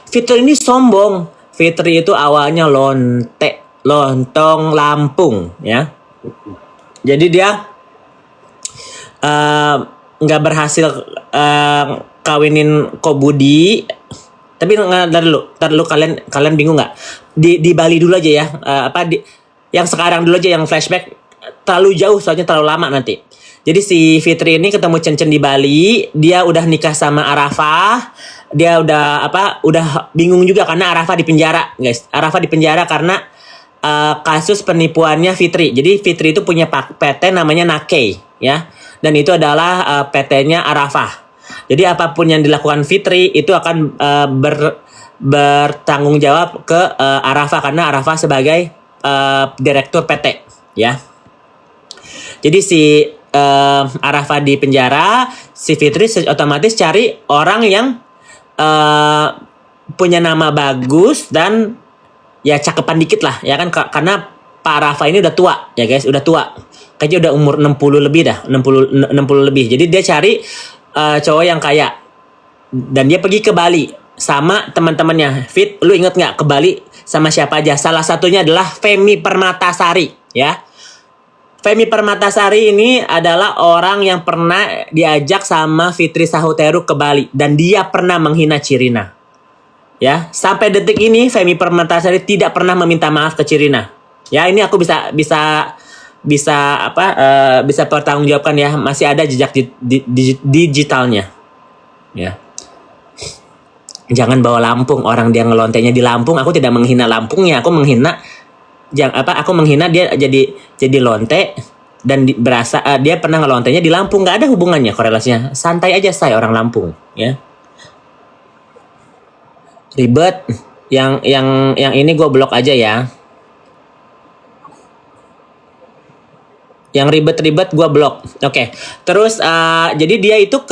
Fitri ini sombong. Fitri itu awalnya lontong Lampung ya. Jadi dia nggak berhasil kawinin Kobudi. Tapi ntar dulu kalian bingung nggak? Di Bali dulu aja ya. Yang sekarang dulu aja, yang flashback terlalu jauh soalnya terlalu lama nanti. Jadi si Fitri ini ketemu Cencen di Bali, dia udah nikah sama Arafah. Dia udah bingung juga karena Arafah di penjara, guys. Arafah di penjara karena kasus penipuannya Fitri. Jadi Fitri itu punya PT namanya Nakei ya. Dan itu adalah PT-nya Arafah. Jadi apapun yang dilakukan Fitri itu akan bertanggung jawab ke Arafah karena Arafah sebagai direktur PT ya. Jadi si Arafah di penjara, si Fitri otomatis cari orang yang punya nama bagus dan ya cakepan dikit lah ya kan, karena Pak Arafah ini udah tua ya guys, udah tua. Kayaknya udah umur 60 lebih dah, 60 lebih. Jadi dia cari cowok yang kaya. Dan dia pergi ke Bali sama teman-temannya. Fit, lu inget nggak ke Bali sama siapa aja? Salah satunya adalah Femi Permatasari ya. Femi Permatasari ini adalah orang yang pernah diajak sama Fitri Sahuteru ke Bali dan dia pernah menghina Cirina. Ya, sampai detik ini Femi Permatasari tidak pernah meminta maaf ke Cirina. Ya, ini aku bisa pertanggungjawabkan ya, masih ada jejak digitalnya. Ya. Jangan bawa Lampung, orang dia ngelontenya di Lampung. Aku tidak menghina Lampungnya, aku menghina dia jadi lonte dan dia pernah ngelontenya di Lampung. Nggak ada hubungannya, korelasinya. Santai aja say orang Lampung, ya. Ribet. Yang ini gue blok aja ya. Yang ribet-ribet gue blok. Oke. Terus jadi dia itu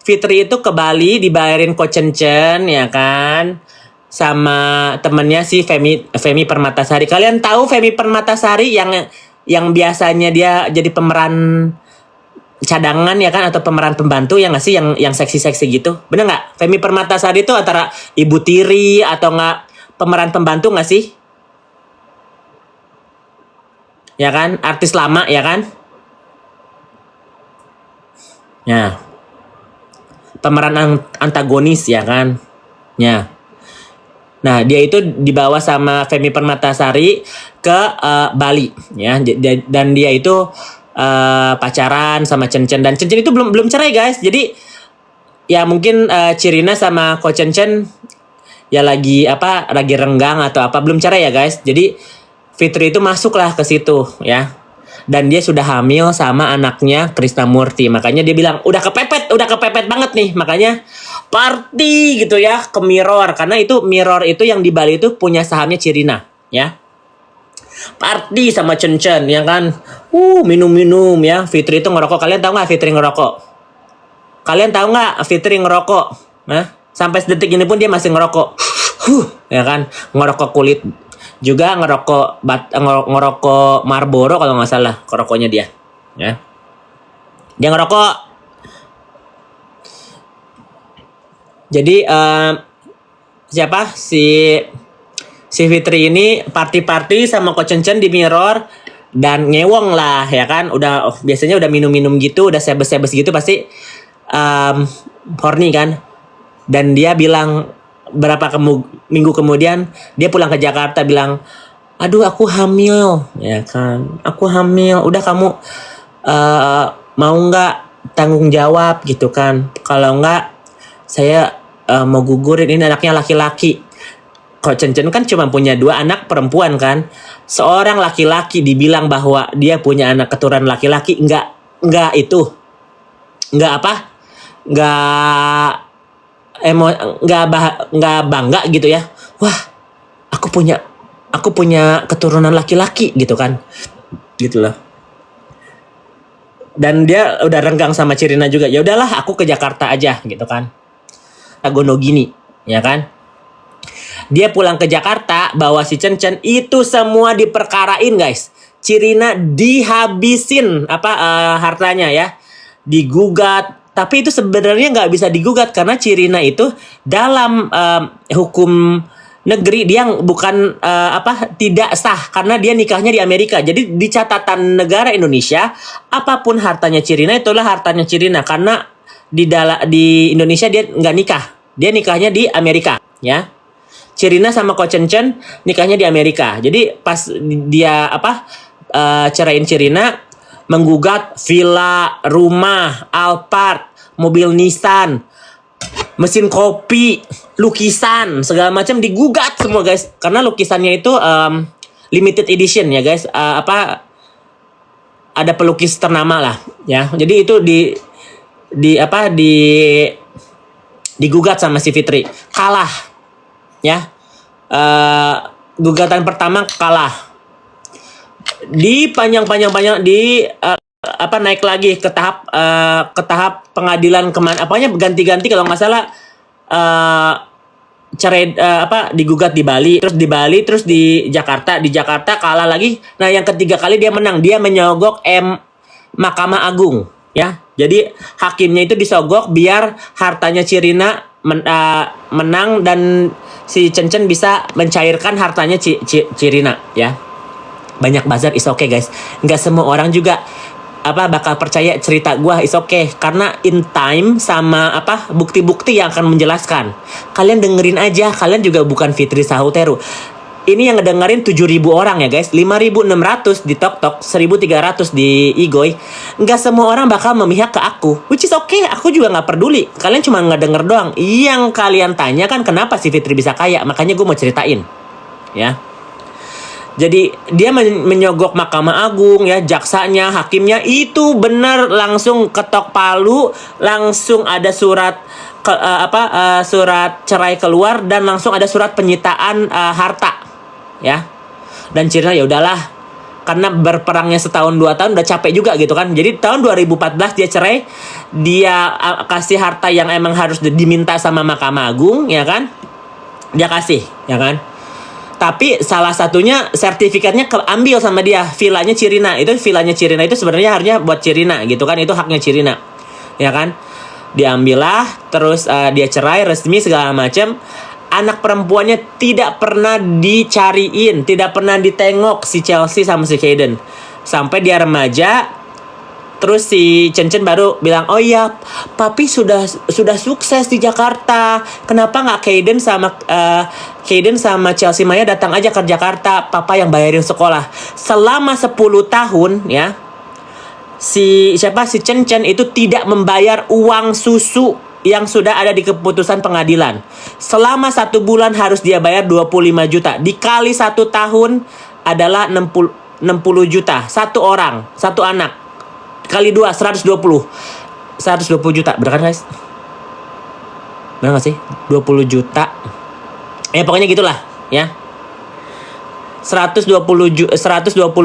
Fitri itu ke Bali dibayarin Coach Cencen ya kan, sama temennya si Femi Permatasari. Kalian tahu Femi Permatasari yang biasanya dia jadi pemeran cadangan ya kan, atau pemeran pembantu ya nggak sih, yang seksi-seksi gitu, bener nggak? Femi Permatasari itu antara Ibu Tiri atau nggak pemeran pembantu nggak sih? Ya kan, artis lama ya kan? Ya. Pemeran antagonis ya kan? Ya. Nah, dia itu dibawa sama Femi Permatasari ke Bali ya. Dan dia itu pacaran sama Cencen, dan Cencen itu belum cerai guys. Jadi ya mungkin Cirina sama Ko Cencen ya lagi renggang atau apa, belum cerai ya guys. Jadi Fitri itu masuklah ke situ ya. Dan dia sudah hamil sama anaknya Krisnamurti. Makanya dia bilang udah kepepet banget nih. Makanya party gitu ya ke Mirror, karena itu Mirror itu yang di Bali itu punya sahamnya Cirina ya. Party sama Cencen ya kan. Minum ya. Fitri itu ngerokok. Kalian tahu nggak Fitri ngerokok? Kalian tahu nggak Fitri ngerokok? Nah, sampai detik ini pun dia masih ngerokok. Ya kan, ngerokok kulit. Juga ngerokok Marlboro kalau nggak salah, rokoknya dia ya. Dia ngerokok. Jadi siapa si Fitri ini party sama Ko Cencen di Mirror dan ngewong lah ya kan. Biasanya udah minum gitu, udah sebes gitu pasti horny kan. Dan dia bilang berapa minggu kemudian dia pulang ke Jakarta bilang, aduh aku hamil ya kan, aku hamil, udah kamu mau nggak tanggung jawab gitu kan, kalau nggak saya mau gugurin, ini anaknya laki-laki. Ko Cencen kan cuma punya 2 anak perempuan kan, seorang laki-laki dibilang bahwa dia punya anak keturunan laki-laki, nggak bangga gitu ya. Wah, aku punya keturunan laki-laki gitu kan. Gitu loh. Dan dia udah renggang sama Cirina juga. Ya udahlah, aku ke Jakarta aja gitu kan. Gonogini, ya kan? Dia pulang ke Jakarta bawa si Cencen, itu semua diperkarain guys. Cirina dihabisin hartanya ya. Digugat Tapi itu sebenarnya nggak bisa digugat karena Cirina itu dalam hukum negeri dia bukan tidak sah karena dia nikahnya di Amerika. Jadi di catatan negara Indonesia apapun hartanya Cirina itulah hartanya Cirina karena di Indonesia dia nggak nikah. Dia nikahnya di Amerika, ya. Cirina sama Ko Chen Chen nikahnya di Amerika. Jadi pas dia ceraiin Cirina, menggugat villa, rumah, Alphard, mobil Nissan, mesin kopi, lukisan, segala macam digugat semua guys. Karena lukisannya itu limited edition ya guys. Ada pelukis ternama lah ya. Jadi itu digugat sama si Fitri, kalah. Ya, gugatan pertama kalah. Di panjang naik lagi ke tahap pengadilan kemana? Apanya ganti-ganti kalau nggak salah cerai digugat di Bali, terus di Jakarta kalah lagi. Nah yang ketiga kali dia menang, dia menyogok Mahkamah Agung ya. Jadi hakimnya itu disogok biar hartanya Cirina menang dan si Chen Chen bisa mencairkan hartanya Cirina ya. Banyak buzzer, is okay guys. Nggak semua orang juga bakal percaya cerita gua, is okay. Karena in time sama bukti-bukti yang akan menjelaskan. Kalian dengerin aja, kalian juga bukan Fitri Sahuteru. Ini yang ngedengerin 7.000 orang ya guys. 5.600 di TokTok, 1.300 di Igoy. Nggak semua orang bakal memihak ke aku, which is okay. Aku juga nggak peduli. Kalian cuma ngedenger doang. Yang kalian tanya kan kenapa si Fitri bisa kaya. Makanya gue mau ceritain ya. Jadi dia menyogok Mahkamah Agung ya, jaksanya, hakimnya itu benar langsung ketok palu, langsung ada surat surat cerai keluar dan langsung ada surat penyitaan harta ya. Dan Cirina ya udahlah, karena berperangnya setahun 2 tahun udah capek juga gitu kan. Jadi tahun 2014 dia cerai, dia kasih harta yang emang harus diminta sama Mahkamah Agung ya kan. Dia kasih ya kan. Tapi salah satunya sertifikatnya keambil sama dia, villanya Cirina. Itu villanya Cirina itu sebenarnya harusnya buat Cirina gitu kan, itu haknya Cirina. Ya kan? Diambillah, terus dia cerai resmi segala macam. Anak perempuannya tidak pernah dicariin, tidak pernah ditengok si Chelsea sama si Kayden. Sampai dia remaja, terus si Chen Chen baru bilang, oh iya, papi sudah sukses di Jakarta. Kenapa nggak Kayden sama Chelsea Maya datang aja ke Jakarta, papa yang bayarin sekolah. Selama 10 tahun ya, si Chen Chen itu tidak membayar uang susu yang sudah ada di keputusan pengadilan. Selama 1 bulan harus dia bayar 25 juta. Dikali 1 tahun adalah 60 juta. 1 orang, 1 anak. Kali 2, 120 juta. Bener kan guys? Bener gak sih? 20 juta. Pokoknya gitulah ya. 120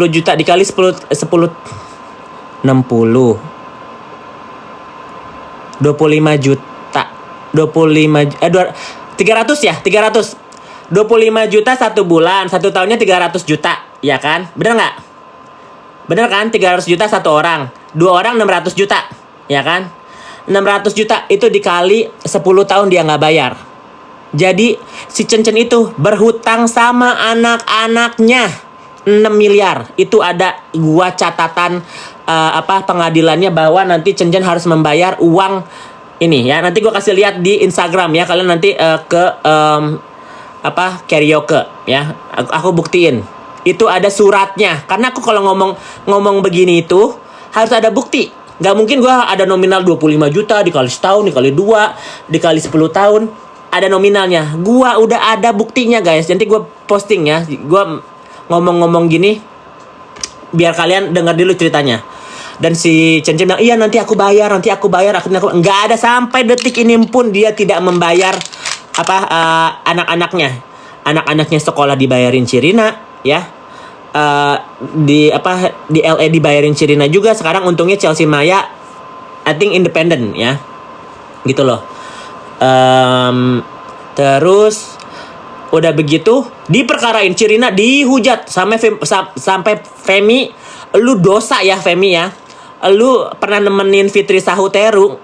juta dikali 10 60 25 juta 300 ya, 300. 25 juta 1 bulan, 1 tahunnya 300 juta, ya kan? Bener nggak? Bener kan? 300 juta 1 orang, 2 orang 600 juta, ya kan? 600 juta itu dikali 10 tahun dia nggak bayar. Jadi si Chen Chen itu berhutang sama anak-anaknya 6 miliar. Itu ada gua catatan pengadilannya bahwa nanti Chen Chen harus membayar uang ini ya. Nanti gua kasih lihat di Instagram ya. Kalian nanti ke karaoke ya. Aku buktiin. Itu ada suratnya. Karena aku kalau ngomong begini itu harus ada bukti. Gak mungkin gue ada nominal 25 juta dikali setahun, dikali 2, dikali 10 tahun. Ada nominalnya. Gue udah ada buktinya guys. Nanti gue posting ya. Gue ngomong-ngomong gini biar kalian dengar dulu ceritanya. Dan si Chen Chen bilang, iya nanti aku bayar. Nggak ada sampai detik ini pun dia tidak membayar anak-anaknya. Anak-anaknya sekolah dibayarin Cirina ya. Di LA dibayarin Cirina juga. Sekarang untungnya Chelsea Maya I think independent ya. Gitu loh. Terus udah begitu diperkarain, Cirina dihujat sampai Femi, lu dosa ya Femi ya. Lu pernah nemenin Fitri Sahuteru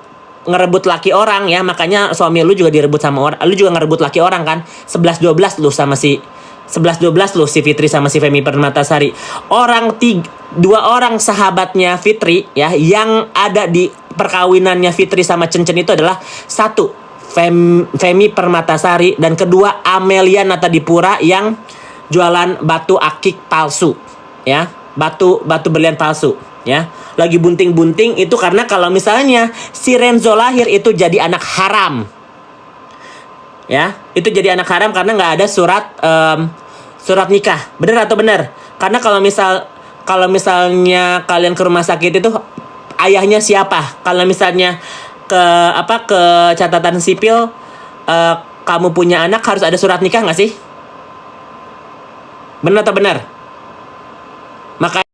ngerebut laki orang ya, makanya suami lu juga direbut sama orang, lu juga ngerebut laki orang kan. 11-12 lu sama si 11-12 lu, si Fitri sama si Femi Permatasari. Dua orang sahabatnya Fitri ya, yang ada di perkawinannya Fitri sama Cencen itu adalah satu Femi Permatasari, dan kedua Amelia Natadipura yang jualan batu akik palsu ya, batu berlian palsu ya. Lagi bunting-bunting itu karena kalau misalnya si Renzo lahir itu jadi anak haram ya, itu jadi anak haram karena nggak ada surat nikah. Bener atau bener? Karena kalau misalnya kalian ke rumah sakit itu ayahnya siapa? Kalau misalnya ke catatan sipil kamu punya anak, harus ada surat nikah nggak sih? Bener atau bener? Makanya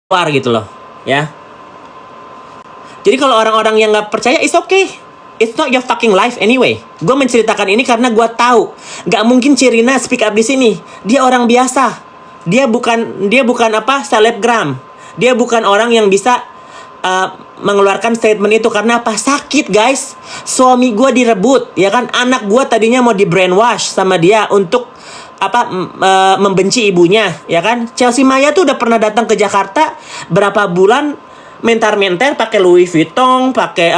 keluar gitu loh ya. Jadi kalau orang-orang yang nggak percaya, it's okay. It's not your fucking life anyway. Gue menceritakan ini karena gue tahu gak mungkin Cirina speak up di sini. Dia orang biasa. Dia bukan selebgram. Dia bukan orang yang bisa mengeluarkan statement itu. Karena apa? Sakit guys. Suami gue direbut, ya kan? Anak gue tadinya mau di brainwash sama dia untuk membenci ibunya, ya kan? Chelsea Maya tuh udah pernah datang ke Jakarta berapa bulan, mentar-mentar pakai Louis Vuitton, pakai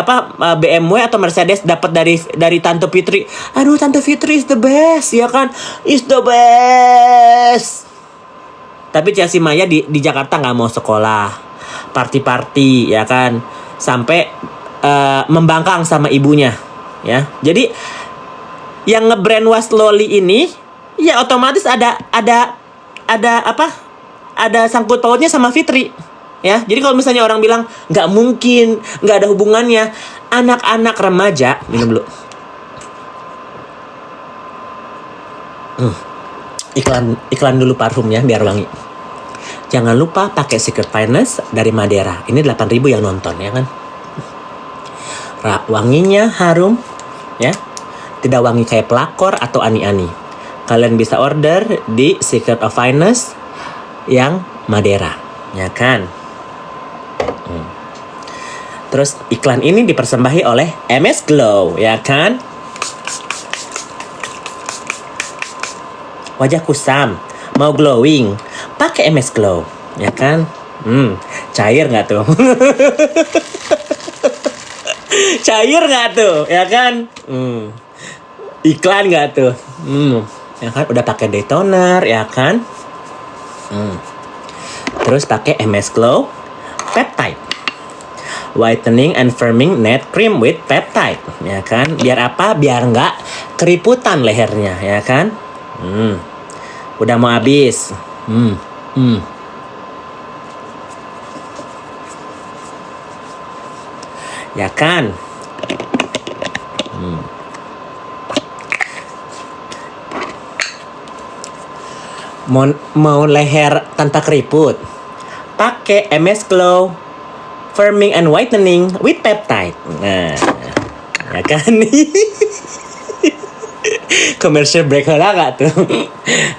BMW atau Mercedes, dapat dari Tante Fitri. Aduh, Tante Fitri is the best, ya kan? Is the best. Tapi Chelsea Maya di Jakarta nggak mau sekolah, party, ya kan? Sampai membangkang sama ibunya, ya. Jadi yang nge-brainwash Loli ini, ya otomatis ada sangkut pautnya sama Fitri. Ya, jadi kalau misalnya orang bilang nggak mungkin, nggak ada hubungannya, anak-anak remaja, minum dulu. Iklan dulu parfumnya biar wangi. Jangan lupa pakai Secret Finest dari Madeira. Ini 8.000 yang nonton ya kan. Wanginya harum, ya. Tidak wangi kayak pelakor atau ani-ani. Kalian bisa order di Secret of Finest yang Madeira, ya kan. Terus iklan ini dipersembahi oleh MS Glow, ya kan? Wajah kusam, mau glowing, pakai MS Glow, ya kan? Cair nggak tuh? Cair nggak tuh, ya kan? Iklan nggak tuh? Ya kan? Udah pakai day toner, ya kan? Terus pakai MS Glow Peptide Whitening and Firming Net Cream with Peptide, ya kan? Biar apa? Biar nggak keriputan lehernya, ya kan? Udah mau habis. Ya kan? Mau leher tanpa keriput, pakai MS Glow Firming and Whitening with Peptide. Nah, ya kan? Commercial break lah gak tuh?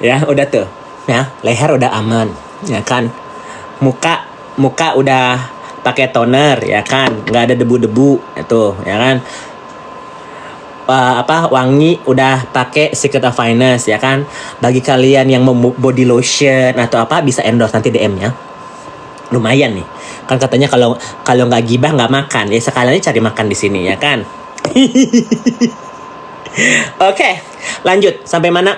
Ya, udah tuh. Ya, leher udah aman, ya kan? Muka udah pakai toner, ya kan? Nggak ada debu-debu, itu, ya kan? Wangi udah pakai Secret of Finest, ya kan? Bagi kalian yang mau body lotion atau apa, bisa endorse nanti DM ya. Lumayan nih. Kan katanya kalau nggak gibah nggak makan. Ya sekalian cari makan di sini, ya kan? Oke, lanjut sampai mana?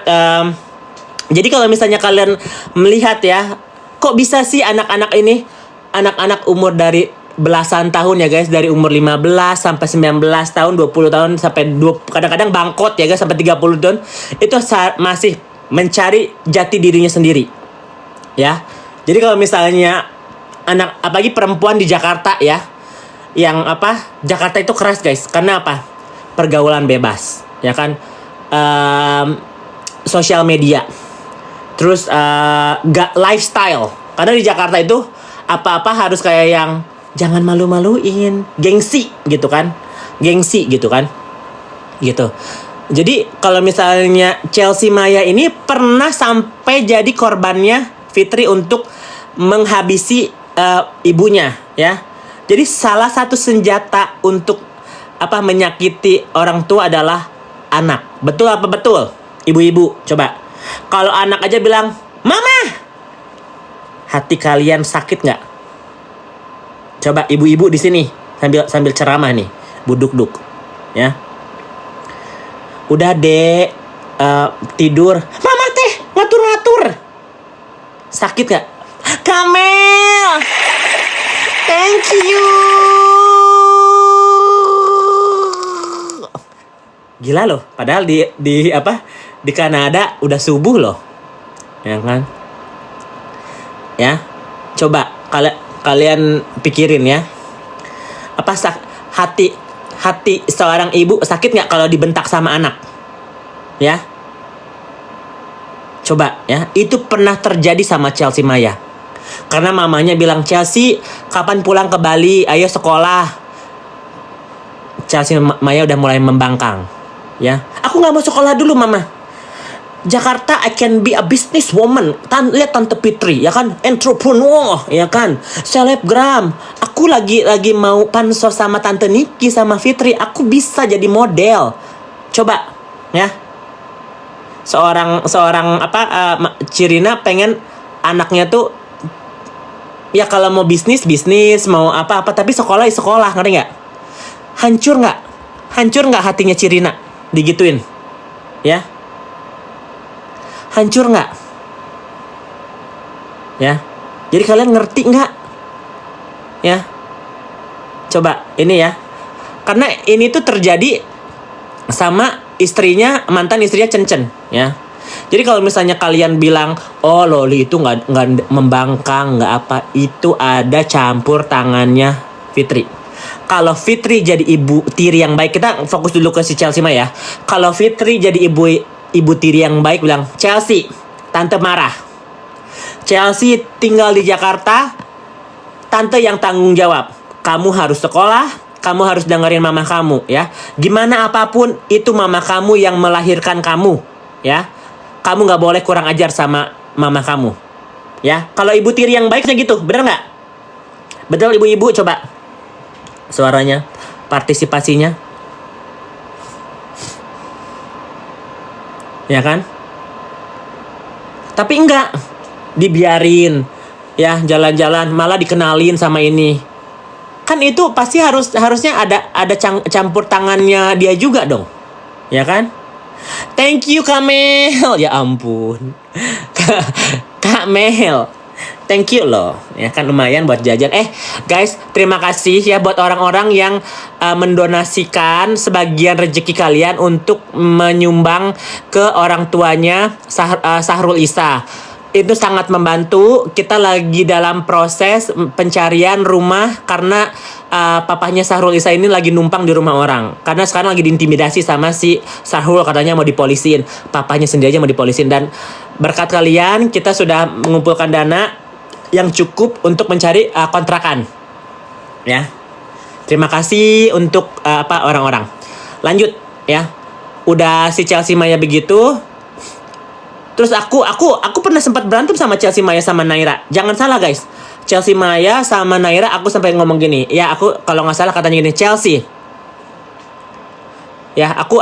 Jadi kalau misalnya kalian melihat ya, kok bisa sih anak-anak umur dari belasan tahun ya guys, dari umur 15 sampai 19 tahun, 20 tahun sampai kadang-kadang bangkot ya guys sampai 30 tahun, itu masih mencari jati dirinya sendiri. Ya. Jadi kalau misalnya anak apalagi perempuan di Jakarta ya, yang Jakarta itu keras guys, karena apa? Pergaulan bebas, ya kan? Sosial media. Terus lifestyle. Karena di Jakarta itu apa-apa harus kayak yang jangan malu-maluin, gengsi gitu kan. Gitu. Jadi kalau misalnya Chelsea Maya ini pernah sampai jadi korbannya Fitri untuk menghabisi ibunya ya. Jadi salah satu senjata untuk menyakiti orang tua adalah anak. Betul apa betul? Ibu-ibu, coba. Kalau anak aja bilang, "Mama!" Hati kalian sakit nggak? Coba ibu-ibu di sini sambil ceramah nih, buduk-duk, ya. Udah dek, tidur. Mama teh ngatur-ngatur. Sakit nggak? Kamel, thank you. Gila loh, padahal di Kanada udah subuh loh, ya kan? Ya, coba kalian pikirin ya, hati seorang ibu sakit nggak kalau dibentak sama anak? Ya, coba ya, itu pernah terjadi sama Chelsea Maya. Karena mamanya bilang, "Chelsea, kapan pulang ke Bali? Ayo sekolah." Chelsea Maya udah mulai membangkang. Ya, "Aku nggak mau sekolah dulu, Mama. Jakarta, I can be a business woman." Lihat Tante Fitri, ya kan, entrepreneur, ya kan, selebgram. Aku lagi mau pansos sama Tante Niki sama Fitri. Aku bisa jadi model. Coba, ya. Seorang Cirina pengen anaknya tuh, ya kalau mau bisnis, mau apa, tapi sekolah, ngerti nggak? Hancur nggak hatinya Cirina digituin, ya? Hancur nggak? Ya, jadi kalian ngerti nggak? Ya, coba ini ya, karena ini tuh terjadi sama mantan istrinya Cencen, ya. Jadi kalau misalnya kalian bilang, "Oh, Loli itu nggak membangkang, nggak apa," itu ada campur tangannya Fitri. Kalau Fitri jadi ibu tiri yang baik, kita fokus dulu ke si Chelsea Maya. Kalau Fitri jadi ibu tiri yang baik, bilang, "Chelsea, Tante marah. Chelsea tinggal di Jakarta, Tante yang tanggung jawab. Kamu harus sekolah, kamu harus dengerin mama kamu, ya. Gimana apapun, itu mama kamu yang melahirkan kamu, ya. Kamu nggak boleh kurang ajar sama mama kamu, ya." Kalau ibu tiri yang baiknya gitu, bener nggak? Betul ibu-ibu, coba suaranya, partisipasinya, ya kan? Tapi enggak, dibiarin, ya, jalan-jalan, malah dikenalin sama ini. Kan itu pasti harusnya ada campur tangannya dia juga dong, ya kan? Thank you Kamel, ya ampun. Kak Mel, thank you loh, ya kan, lumayan buat jajan. Guys, terima kasih ya buat orang-orang yang mendonasikan sebagian rezeki kalian untuk menyumbang ke orang tuanya Sahrul Isa. Itu sangat membantu. Kita lagi dalam proses pencarian rumah karena papahnya Sahrul Isa ini lagi numpang di rumah orang. Karena sekarang lagi diintimidasi sama si Sahrul, katanya mau dipolisin. Papahnya sendiri aja mau dipolisin. Dan berkat kalian kita sudah mengumpulkan dana yang cukup untuk mencari kontrakan. Ya. Terima kasih untuk orang-orang. Lanjut ya. Udah si Chelsea Maya begitu. Terus aku pernah sempat berantem sama Chelsea Maya sama Naira. Jangan salah guys. Chelsea Maya sama Naira aku sampai ngomong gini. Ya, aku kalau nggak salah katanya gini, "Chelsea." Ya, aku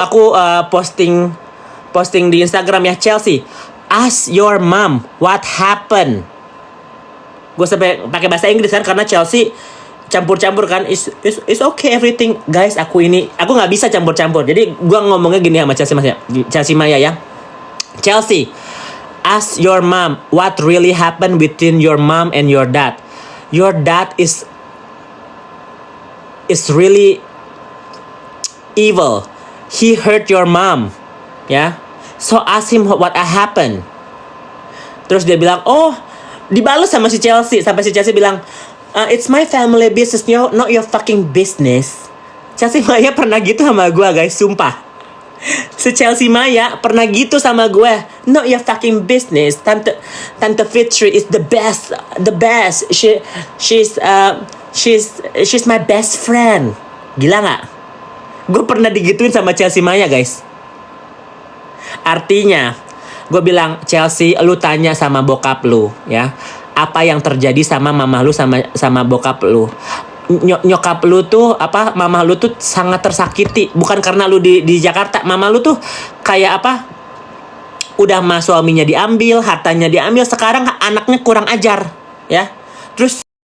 posting di Instagram ya, "Chelsea, ask your mom what happened." Gue sampai pakai bahasa Inggris kan karena Chelsea campur-campur kan. It's okay everything. Guys, aku nggak bisa campur-campur. Jadi gue ngomongnya gini sama Chelsea Maya ya. "Chelsea, ask your mom what really happened between your mom and your dad. Your dad is really evil. He hurt your mom. Ya. So ask him what happened." Terus dia bilang, dibalas sama si Chelsea. Sampai si Chelsea bilang, "It's my family business, not your fucking business." Chelsea Maya pernah gitu sama gue guys, sumpah. Si Chelsea Maya pernah gitu sama gue. "Not your fucking business. Tante Fitri is the best. She's my best friend." Gila nggak? Gue pernah digituin sama Chelsea Maya guys. Artinya, gue bilang, "Chelsea, lu tanya sama bokap lu ya, apa yang terjadi sama mama lu sama bokap lu. nyokap lu tuh apa, mama lu tuh sangat tersakiti, bukan karena lu di Jakarta. Mama lu tuh kayak apa, udah mah suaminya diambil, hartanya diambil, sekarang anaknya kurang ajar ya. Terus